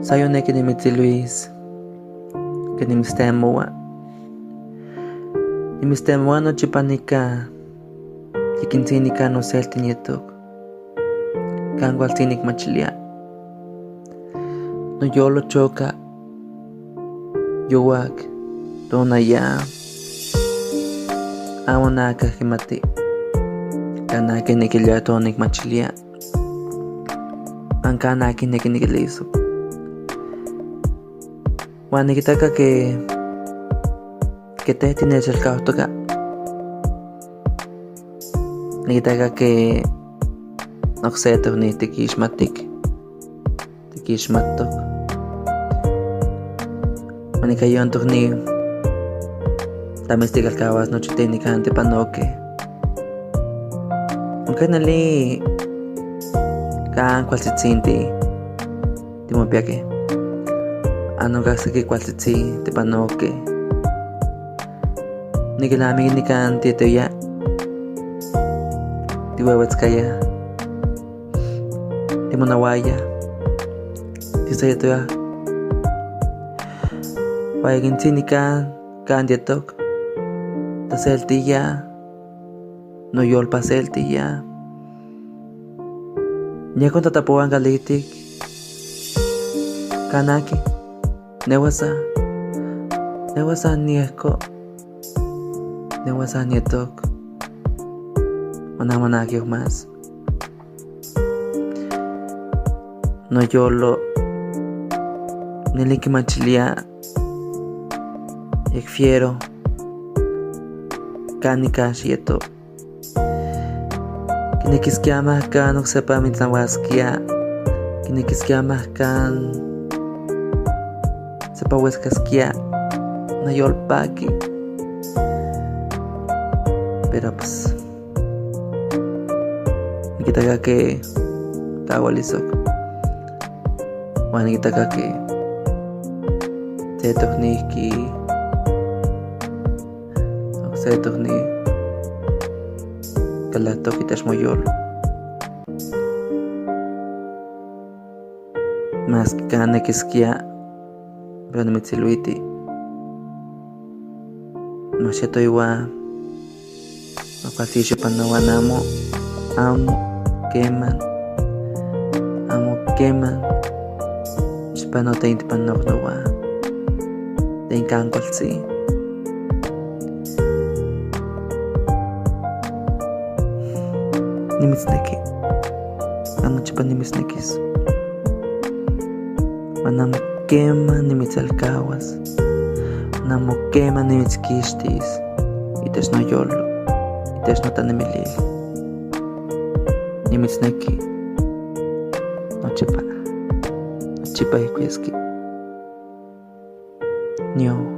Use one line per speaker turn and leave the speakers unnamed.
Sayoneki nimitziluis, que nimistemoa. Nimistemoa nochipa nika, yikintzini kan oselti nietok, kan kualtzin nikmachilia. Noyolo choka, yowak, tonaya, amo naka himati, kanaki nikilia ton nikmachilia, ankanaki nikiliso. Juan nikitaka que te tienes el cautoca. Nikitaka que oxeto ni tikishmatok. Manikayon torni tamestik alcawas noche tenicante panoque. Aunque nali kan cualcitzinti timopiaque. Ano gasaki cualtzitzi te panoque. Nikilami nikan tietoya. Tihuehuetzkaya. Timonawaya. Tisayatoya. Wayagintzin nikan kan tietok. Taseltiya. Noyolpa seltiya. Nyakon tatapuan galitik. Kanaki. Newasa nieko. Newasa nietok. Manamanaki mas. Noyolo. Nilikimachilia. Ekfiero. Kanika shieto. Kinekiskiamah kan oksepa mitlanwaskia. Kinekiskiamah kan sepa huescasquia nayolpaki. Pero pues nikitaka que kawalisok. Juan nikitaka que tetokniki oksetokni kalatok itashmoyol. Mas kanekiskia pero nimitziluiti. Masheto iwa macualtisho panawanamo. Amo queman. Chipanote inti panoknowa. Tenkan kualtzi. Nimitzneki. Ano chipan nimitznekis. Manamo quema nimitzalcahuas, namo quema nimitzquixtis, itech noyolo, itech notanemilil. Nimitzneki, nochipa ikueski. Nyo.